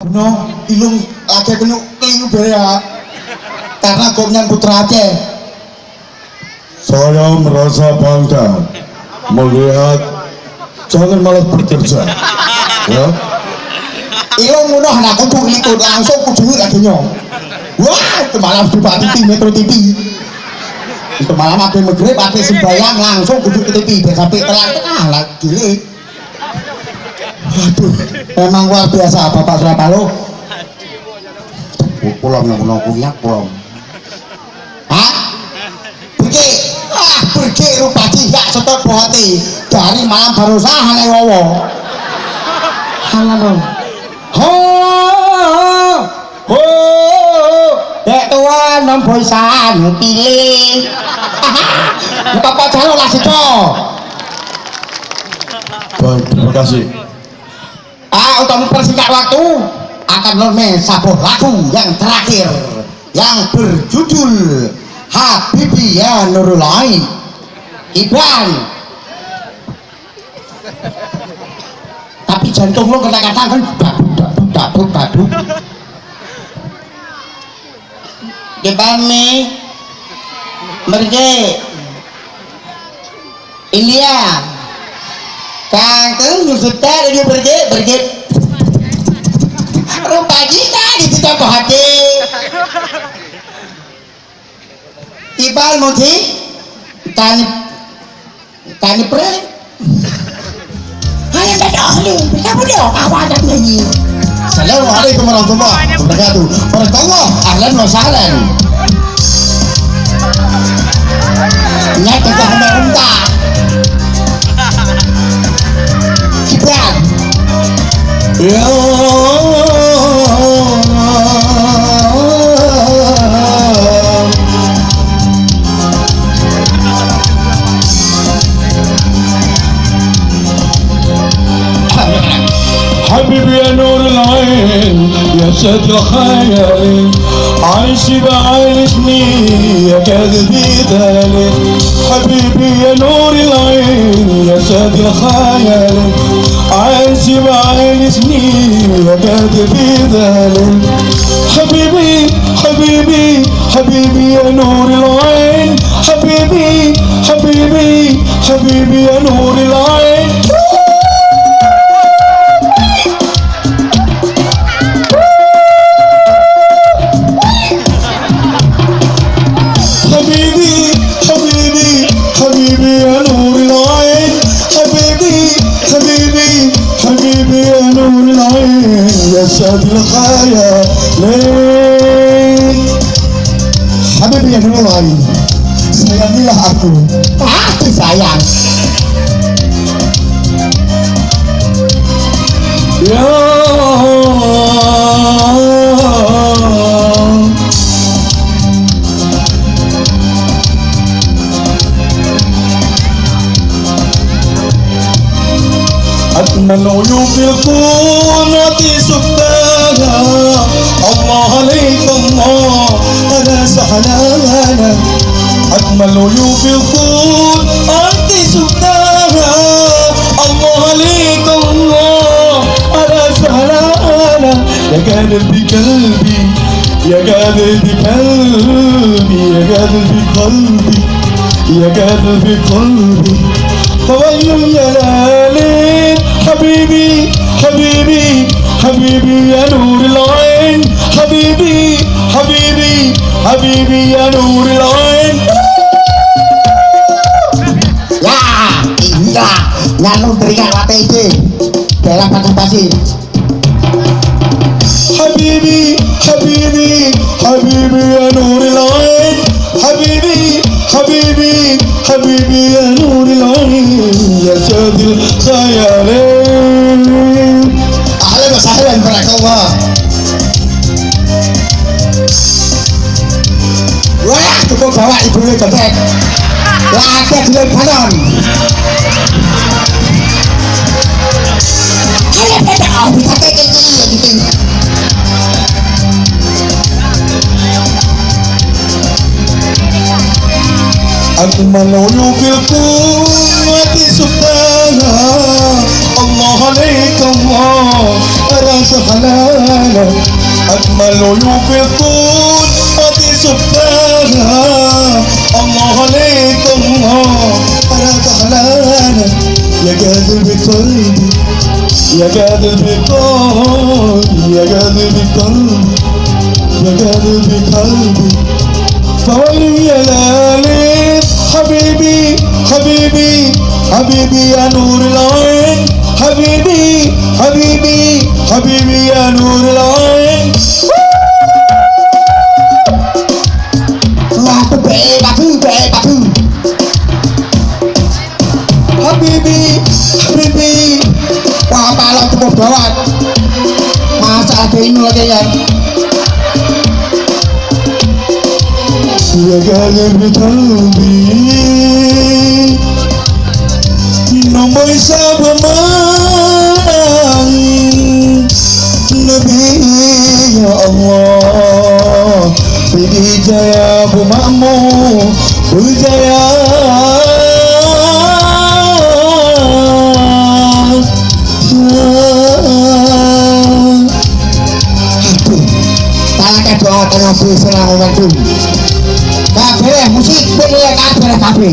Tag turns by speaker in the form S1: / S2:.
S1: No, ilung lagi kenu keliru ya. Karena gomnya Putra Aceh.
S2: Saya merasa bangga melihat jangan malas bekerja. Ya.
S1: Ilung ngono anak kudu ikut langsung kudu lagi nyong. Wah, malam di TV Metro TV. Itu malam ape magrib ape sembayang langsung kudu ke TV sampai telat lah gile. Aduh, memang luar biasa Bapak Surapalo. Pulang nang kuyak pulang. Hah? Pergi rupati gak setot bohati dari malam barusan halai wowo. Halalo. Ho ho dek tua nom boisan pilih. Bapak jalo lah situ.
S2: Baik, terima kasih.
S1: Untuk mempersingkat waktu akan nonton sebuah lagu yang terakhir yang berjudul Habibi Ya Nurul Ain. Iban. Tapi jantung lo kata-kata kan baduk. Iban nih mereka India kangkeng nyusutnya dia berget rupa kita di situ hati Ibal muti tani pre hanya beda ahli kamu dia kawan nyanyi. Assalamualaikum warahmatullahi wabarakatuh. Pertama ahlan wa sahlan. Nyat ke hamda Ibal. Yo
S2: حبيبي يا نور العين يا سد الخيال عايش بعيشني يا كذبي ذلك حبيبي يا نور العين يا سد الخيال عايش بعيشني يا كذبي ذلك حبيبي يا نور العين حبيبي يا نور العين سد الخيالين
S1: Habibi Ya Nurul Ain. Sayangilah aku. Sayang.
S2: Ya أجمل عيوب الكون سبحانها الله عليك الله أنا سحلانا أجمل عيوب الكون أنت سبحانها الله عليك الله أنا سحلانا يا قلبي قلبي يا قلبي قلبي يا قلبي قلبي يا قلبي قلبي فويل يا ليالي حبيبي يا نور العين حبيبي يا نور العين.
S1: Ya, iya, nyanu berikan WTG dalam partisipasi.
S2: حبيبي يا نور العين حبيبي يا نور العين يا سيد الخيالين.
S1: أهلا وسهلا بارك الله. Wah, cukup bawa ibunya joget. Lagi di balon. Ayo kita bisa kayak gini gitu.
S2: أجمل عيوب الكون سبحانها الله عليك الله أنا سبحانه أجمل عيوب الكون هذه سبحانه الله عليك الله أنا زعلانة يا قادر بقلبي يا قادر بقلبي يا قادر بقلبي يا قادر بقلبي فويلي يا ليالي حبيبي حبيبي حبيبي يا نور العين حبيبي حبيبي حبيبي يا نور العين
S1: Aku batu
S2: حبيبي حبيبي
S1: wah malah cukup gawat masa ada ini lagi ya
S2: يا قلب قلبي نمبر سبما نبي يا الله بدي جاي ابو مأمون وجاي
S1: tanyakan doa tanya senang membantu kafe musik boleh kafe